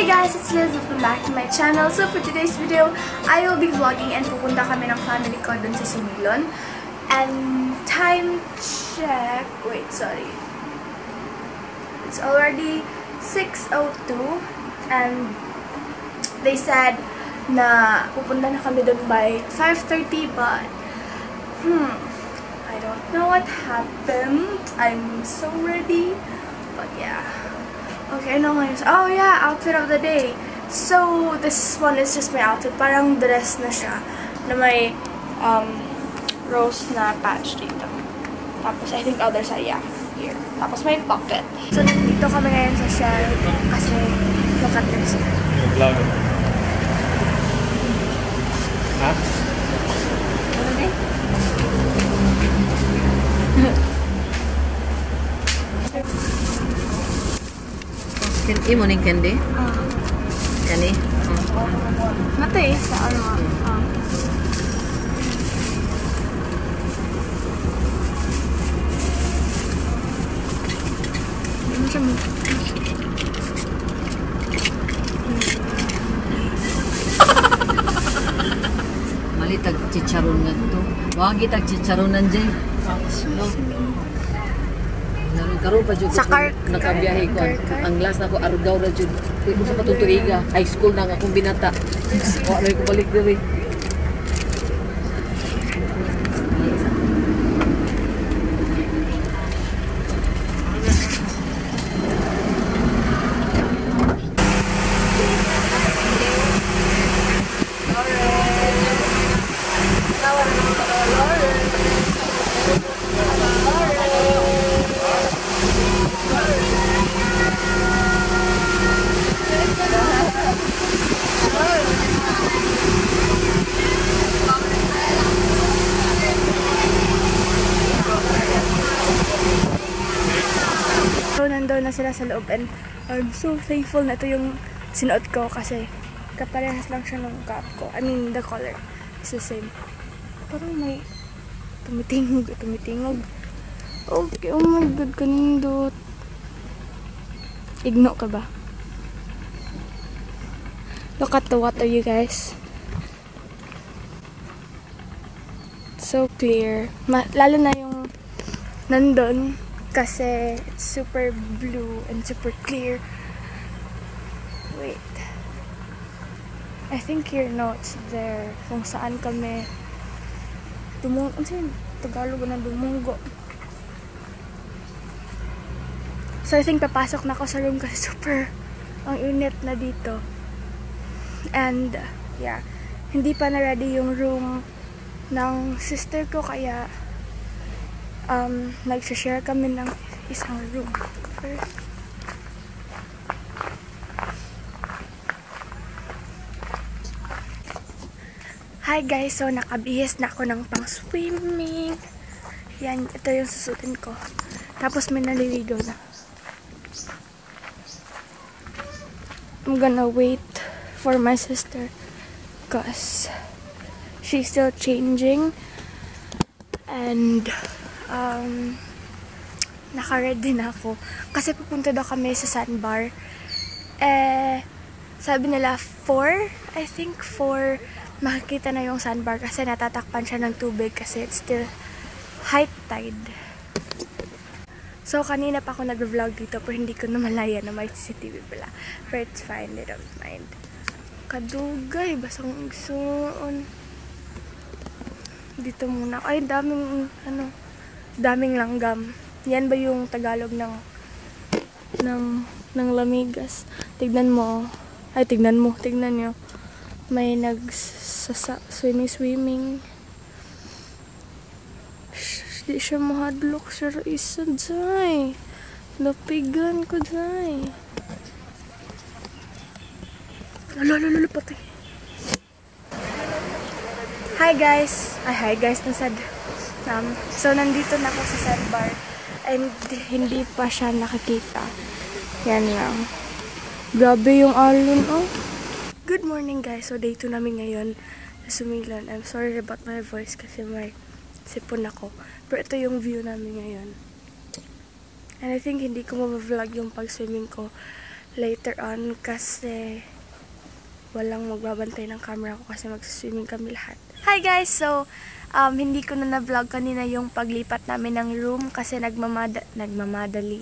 Hey guys, it's Liz. Welcome back to my channel. So for today's video, I will be vlogging and pupunta kami ng family ko dun sa Sumilon. And time check, wait, sorry. It's already 6:02 and they said na pupunta na kami dun by 5:30 but I don't know what happened. I'm so ready. But yeah. Okay, ano ngayon? Oh yeah, outfit of the day. So, this one is just my outfit. Parang dress na siya. Na may rose na patch dito. Tapos, I think other side, yeah. Here. Tapos may pocket. So, nandito kami ngayon sa Shell. Kasi, look at this. Vlog. Ha? Ano na Imo ning candy? Kani? Matay sa ano? Ano siya mo? Mali tag chicharon nga to. Wagi tag chicharonan jay. No. Karon pa jud Sa nakabiyahe ko. Ang last na ko Argao ra jud. Ko sa patutuiga. High school na nga akong binata. Wa na ko balik diri. Nandun na sila sa loob and I'm so thankful na ito yung sinuot ko kasi kaparehas lang siya ng cap ko. I mean, the color is the same. Parang may tumitingog. Okay, oh my god, kanindot. Igno ka ba? Look at the water, you guys. So clear. Lalo na yung nandun. Kasi it's super blue and super clear. Wait. I think your notes there. Kung saan kami dumungo. Ano sa'yo? Tagalog na dumungo. So I think papasok na ako sa room kasi super ang init na dito. And yeah. Hindi pa na ready yung room ng sister ko kaya nag-share kami ng isang room. First. Hi guys, so nakabihis na ako ng pang-swimming. Yan, ito yung susutin ko. Tapos may naliligaw na. I'm gonna wait for my sister because she's still changing and naka-ready na ako. Kasi pupunta daw kami sa sandbar. Sabi nila 4, I think 4, makikita na yung sandbar kasi natatakpan siya ng tubig kasi it's still high tide. So, kanina pa ako nag-vlog dito pero hindi ko na malaya na may CCTV pala. But it's fine, they don't mind. Kadugay, basang igsoon. Dito muna. Ay, daming langgam. Yan ba yung Tagalog ng lamigas? Tignan mo. Tignan nyo. May swimming. Di siya mahadlok sa isa dyan. Lapigan ko dyan. Lalo, patay. Hi guys, nasad. So nandito na ako sa sandbar and hindi pa siya nakikita. Yan lang. Grabe yung alon, oh. Good morning guys. So day 2 namin ngayon sa Sumilon. I'm sorry about my voice kasi may sipon ako. Pero ito yung view namin ngayon. And I think hindi ko ma-vlog yung pag-swimming ko later on kasi walang magbabantay ng camera ko kasi magsiswimming kami lahat. Hi guys! So, hindi ko na na-vlog kanina yung paglipat namin ng room kasi nagmamadali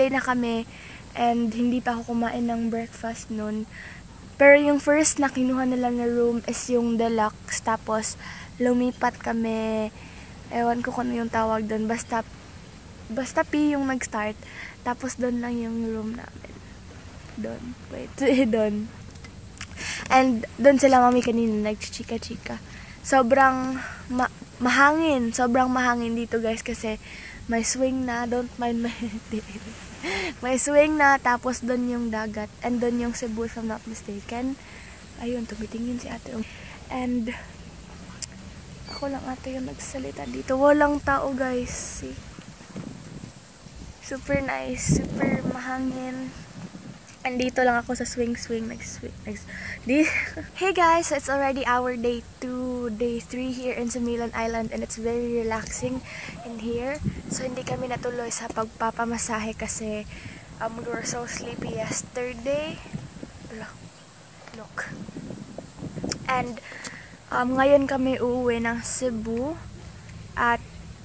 na kami and hindi pa ako kumain ng breakfast nun. Pero yung first na kinuha nila na room is yung deluxe, tapos lumipat kami, ewan ko kung ano yung tawag doon, basta P yung nag-start, tapos doon lang yung room namin. Doon. And doon sila mami kanina nagchichika-chika. Sobrang mahangin dito guys kasi may swing na, don't mind my may swing na, tapos doon yung dagat and doon yung Cebu if I'm not mistaken. Ayun, tumitingin si ate. And ako lang ate yung nagsalita dito. Walang tao guys. See? Super nice, super mahangin. Andito lang ako sa swing. Hey guys, so it's already our day 2, day 3 here in Similan Island and it's very relaxing in here. So hindi kami natuloy sa pagpapamasahe kasi we were so sleepy yesterday. Look. And ngayon kami uuwi ng Cebu at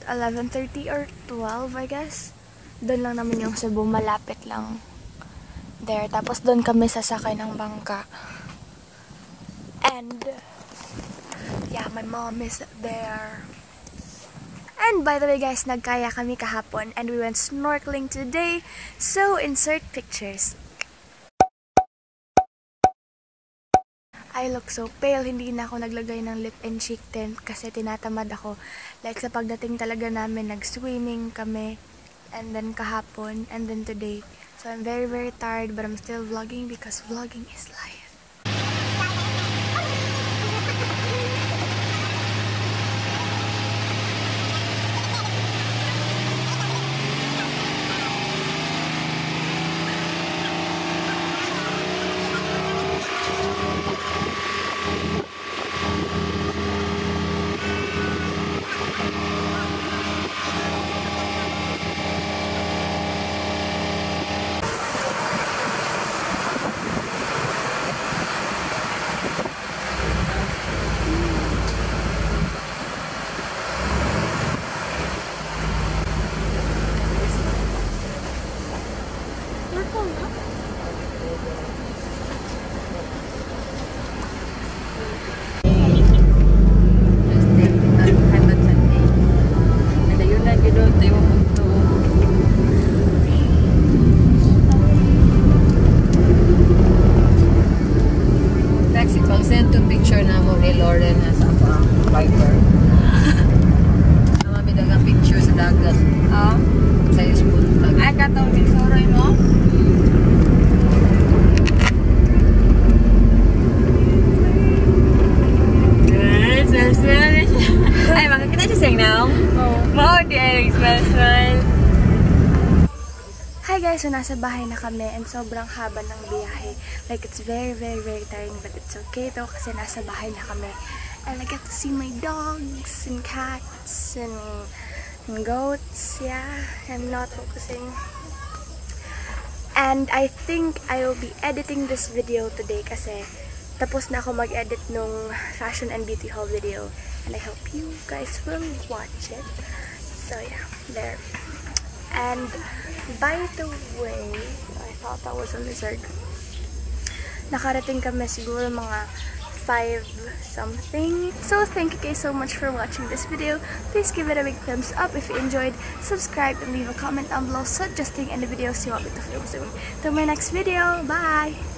11:30 or 12 I guess. Doon lang naman yung Cebu, malapit lang. There. Tapos doon kami sasakay ng bangka. And yeah, my mom is there. And by the way guys, nagkaya kami kahapon and we went snorkeling today. So insert pictures. I look so pale. Hindi na ako naglagay ng lip and cheek tint kasi tinatamad ako. Like sa pagdating talaga namin, nag-swimming kami. And then kahapon. And then today. So I'm very, very tired, but I'm still vlogging because vlogging is life. Send to picture na mo ni Lauren na sa Viber. Mami dagang picture sa dagat. Sa spoon. Ay, katong picture mo? Ay, makakita siya siyang now? Oo. Wow, di ay smell. Hi guys, so nasa bahay na kami and sobrang haba ng biyahe. Like it's very, very, very tiring but it's okay though kasi nasa bahay na kami. And I get to see my dogs and cats and goats. Yeah, I'm not focusing. And I think I will be editing this video today kasi tapos na ako mag-edit nung fashion and beauty haul video. And I hope you guys will watch it. So yeah, there. And by the way, I thought that was a lizard. Nakarating kami siguro mga 5 something. So thank you guys so much for watching this video. Please give it a big thumbs up if you enjoyed. Subscribe and leave a comment down below suggesting any videos you want me to film soon. Till my next video. Bye!